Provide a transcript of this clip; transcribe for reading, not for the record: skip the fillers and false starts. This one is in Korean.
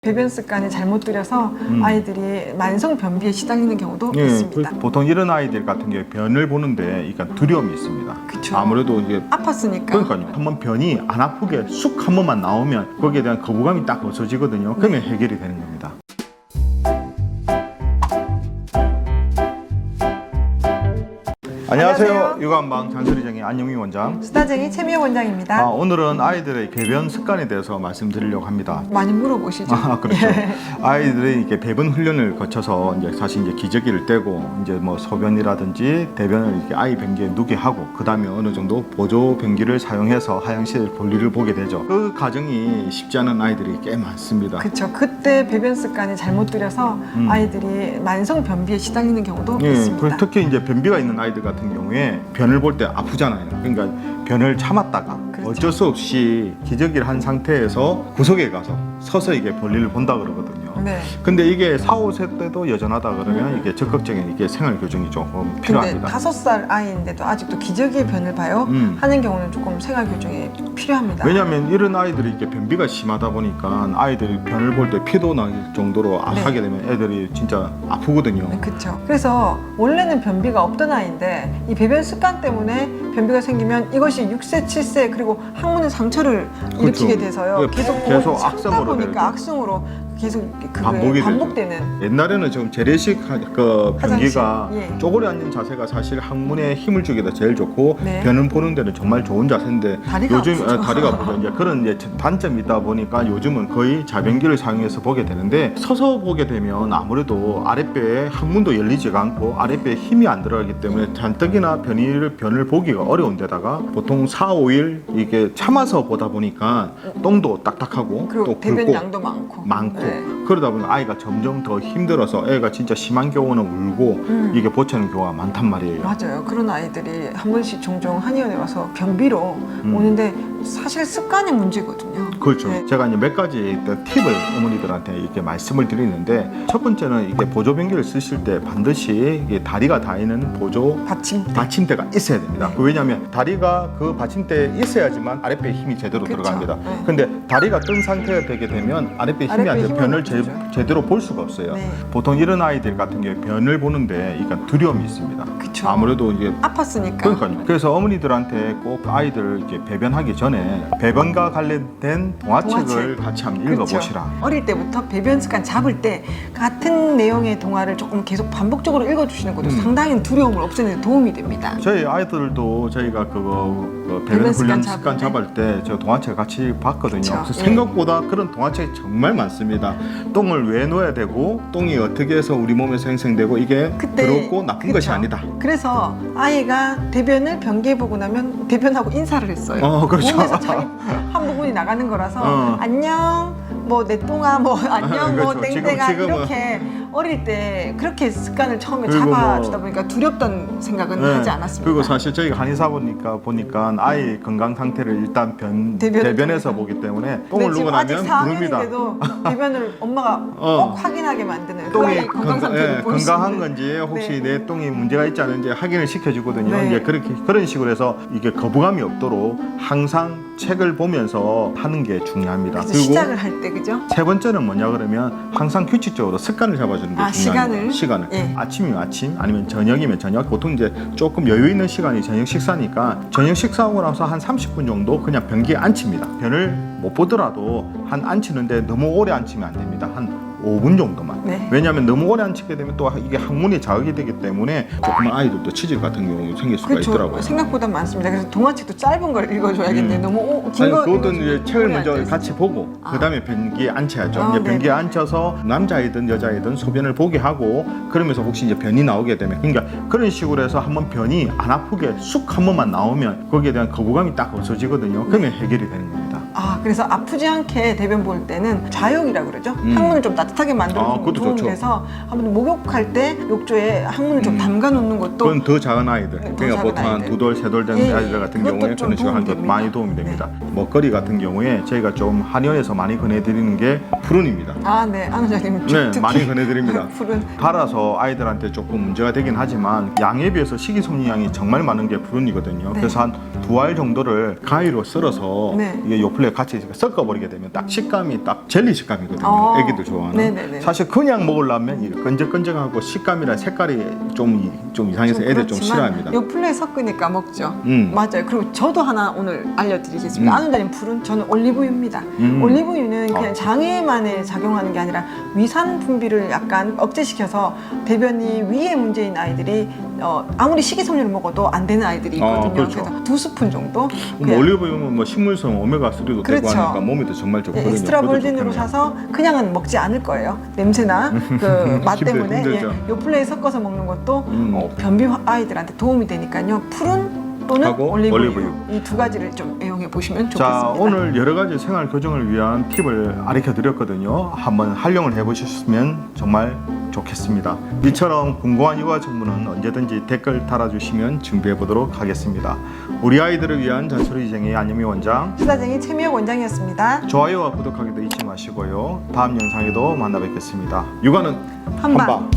배변 습관이 잘못 들여서 아이들이 만성 변비에 시달리는 경우도 있습니다. 보통 이런 아이들 같은 경우에 변을 보는데 약간 두려움이 있습니다. 그쵸. 아무래도 이게 아팠으니까. 그러니까요. 한번 변이 안 아프게 쑥 한 번만 나오면 거기에 대한 거부감이 딱 없어지거든요. 그러면 해결이 되는 겁니다. 안녕하세요. 육아한방 잔소리쟁이 안영희 원장. 수다쟁이 최미영 원장입니다. 오늘은 아이들의 배변 습관에 대해서 말씀드리려고 합니다. 많이 물어보시죠. 그렇죠. 예. 아이들이 이렇게 배변 훈련을 거쳐서 이제 사실 이제 기저귀를 떼고 이제 뭐 소변이라든지 대변을 이렇게 아이 변기에 누게 하고 그 다음에 어느 정도 보조 변기를 사용해서 하향실 볼일을 보게 되죠. 그 과정이 쉽지 않은 아이들이 꽤 많습니다. 그렇죠. 그때 배변 습관이 잘못 들여서 아이들이 만성 변비에 시달리는 경우도 있습니다. 특히 이제 변비가 있는 아이들 같은 경우에 변을 볼 때 아프잖아요. 그러니까 변을 참았다가 그렇죠. 어쩔 수 없이 기저귀를 한 상태에서 구석에 가서 서서 이게 볼일을 본다 그러거든요. 네. 근데 이게 4, 5세 때도 여전하다 그러면 이게 적극적인 이게 생활 교정이 조금 필요합니다. 근데 5살 아이인데도 아직도 기저귀의 변을 봐요 하는 경우는 조금 생활 교정이 필요합니다. 왜냐하면 이런 아이들이 이렇게 변비가 심하다 보니까 아이들이 변을 볼 때 피도 날 정도로 하게 되면 애들이 진짜 아프거든요. 그렇죠. 그래서 원래는 변비가 없던 아이인데 이 배변 습관 때문에 변비가 생기면 이것이 6세, 7세 그리고 항문에 상처를 일으키게 돼서요. 계속 참다 악성으로 보니까 악성으로 계속 반복되는. 옛날에는 좀 재래식 그 변기가 화장실, 예. 쪼그려 앉는 자세가 사실 항문에 힘을 주기도 제일 좋고 네. 변을 보는 데는 정말 좋은 자세인데 다리가 요즘 아프죠. 다리가 아프죠. 이제 그런 이제 단점이 있다 보니까 요즘은 거의 자변기를 사용해서 보게 되는데 서서 보게 되면 아무래도 아랫배에 항문도 열리지가 않고 아랫배에 힘이 안 들어가기 때문에 잔뜩이나 변을 보기가 어려운 데다가 보통 4, 5일 이게 참아서 보다 보니까 똥도 딱딱하고 그리고 또 배변 굵고 양도 많고. 네. 그러다 보면 아이가 점점 더 힘들어서 애가 진짜 심한 경우는 울고 이게 보채는 경우가 많단 말이에요. 맞아요. 그런 아이들이 한 번씩 종종 한의원에 와서 변비로 오는데 사실 습관의 문제거든요. 그렇죠. 네. 제가 이제 몇 가지 팁을 어머니들한테 이렇게 말씀을 드리는데 첫 번째는 이게 보조 변기를 쓰실 때 반드시 이게 다리가 닿는 보조 받침대가 있어야 됩니다. 네. 왜냐하면 다리가 그 받침대에 있어야지만 아랫배에 힘이 제대로 그렇죠. 들어갑니다. 네. 근데 다리가 뜬 상태가 되게 되면 아랫배에 힘이 안 들어 변을 제대로 볼 수가 없어요. 네. 보통 이런 아이들 같은 경우에 변을 보는데 그러니까 두려움이 있습니다. 그쵸. 아무래도 이게 아팠으니까. 그러니까요. 그래서 어머니들한테 꼭 아이들 이렇게 배변하기 전에 배변과 관련된 동화책을 같이 한번 읽어보시라. 그렇죠. 어릴 때부터 배변 습관 잡을 때 같은 내용의 동화를 조금 계속 반복적으로 읽어주시는 것도 상당히 두려움을 없애는 데 도움이 됩니다. 저희 아이들도 저희가 배변 훈련 습관 잡을 때 저 동화책 같이 봤거든요. 그쵸. 그래서 생각보다 그런 동화책이 정말 많습니다. 똥을 왜 넣어야 되고 똥이 어떻게 해서 우리 몸에서 생성되고 이게 더럽고 나쁜 것이 아니다. 그래서 아이가 대변을 변기에 보고 나면 대변하고 인사를 했어요. 그렇죠. 몸에서 자기 한 부분이 나가는 거라서 안녕 뭐 내 똥아 뭐 안녕 뭐 그렇죠. 땡땡아 지금은. 이렇게 어릴 때 그렇게 습관을 처음에 그리고 잡아주다 보니까 두렵던 생각은 하지 않았습니다. 그리고 사실 저희가 한의사 보니까 아이 건강 상태를 일단 대변에서 보기 때문에 똥을 누고 나면 부릅니다. 아직 4학년인데도 대변을 엄마가 꼭 확인하게 만드는 그 아이 건강 상태를 볼 수 건강한 있는. 건지 혹시 네. 내 똥이 문제가 있지 않은지 확인을 시켜주거든요. 네. 이제 그런 식으로 해서 이게 거부감이 없도록 항상 책을 보면서 하는 게 중요합니다. 그리고 시작을 할 때 그죠? 세 번째는 뭐냐 그러면 항상 규칙적으로 습관을 잡아주는 게 중요합니다. 시간을. 예. 아침이면 아침 아니면 저녁이면 저녁. 보통 이제 조금 여유 있는 시간이 저녁 식사니까 저녁 식사하고 나서 한 30분 정도 그냥 변기에 앉힙니다. 변을 못 보더라도 한 앉히는데 너무 오래 앉히면 안 됩니다. 한 5분 정도만. 네. 왜냐하면 너무 오래 앉히게 되면 또 이게 항문에 자극이 되기 때문에 조그만 아이들도 치질 같은 경우 생길 수가 있더라고요. 생각보다 많습니다. 그래서 동화책도 짧은 걸 읽어줘야겠네. 너무 긴 거. 그것도 이제 책을 먼저 앉아있어요. 같이 보고 그다음에 변기에 앉혀야죠. 이제 네. 변기에 앉혀서 남자이든 여자이든 소변을 보게 하고 그러면서 혹시 이제 변이 나오게 되면 그러니까 그런 식으로 해서 한번 변이 안 아프게 쑥 한 번만 나오면 거기에 대한 거부감이 딱 없어지거든요. 그러면 해결이 되는 겁니다. 그래서 아프지 않게 대변 볼 때는 좌욕이라고 그러죠. 항문을 좀 따뜻하게 만들어주는 게 도움이 돼서 한번 목욕할 때 욕조에 항문을 좀 담가 놓는 것도 그건 더 작은 아이들 네, 그러니까 보통 한 2돌, 3돌 되는 아이들 같은 경우에 그런 식으로 하는 게 많이 도움이 됩니다. 먹거리 같은 경우에 저희가 좀 한의원에서 많이 권해드리는 게 푸른입니다. 네, 안 원장님 네, 많이 권해드립니다. 푸른. 갈아서 아이들한테 조금 문제가 되긴 하지만 양에 비해서 식이섬유량이 정말 많은 게 푸른이거든요. 네. 그래서 한 두 알 정도를 가위로 썰어서 네. 이게 요플레 같이 섞어버리게 되면 딱 식감이 딱 젤리 식감이거든요. 애기들 좋아하는. 네네네. 사실 그냥 먹으려면 이게 끈적끈적하고 식감이랑 색깔이 좀 이상해서 애들 좀 싫어합니다. 요플레 섞으니까 먹죠. 음. 맞아요. 그리고 저도 하나 오늘 알려드리겠습니다. 안원장님 풀은 저는 올리브유입니다. 올리브유는 그냥 장애만에 작용하는 게 아니라 위산 분비를 약간 억제시켜서 대변이 위에 문제인 아이들이 아무리 식이섬유를 먹어도 안 되는 아이들이 있거든요. 그렇죠. 그래서 2스푼 정도. 뭐 올리브유는 뭐 식물성 오메가3도 그렇죠. 되고 하니까 몸에도 정말 좋거든요. 네, 엑스트라 그것도 벌진으로 좋겠네요. 사서 그냥은 먹지 않을 거예요. 냄새나 그 맛 때문에 힘들죠. 요플레에 섞어서 먹는 것도 변비 아이들한테 도움이 되니까요. 푸른 또는 하고 올리브유 이 두 가지를 좀 애용해 보시면 좋겠습니다. 자, 오늘 여러 가지 생활 교정을 위한 팁을 알려 드렸거든요. 한번 활용을 해 보셨으면 정말 좋겠습니다. 이처럼 궁금한 육아 정보는 언제든지 댓글 달아주시면 준비해 보도록 하겠습니다. 우리 아이들을 위한 잔소리쟁이 안유미 원장, 수다쟁이 최미혁 원장이었습니다. 좋아요와 구독하기도 잊지 마시고요. 다음 영상에도 만나 뵙겠습니다. 육아는 한방. 한방.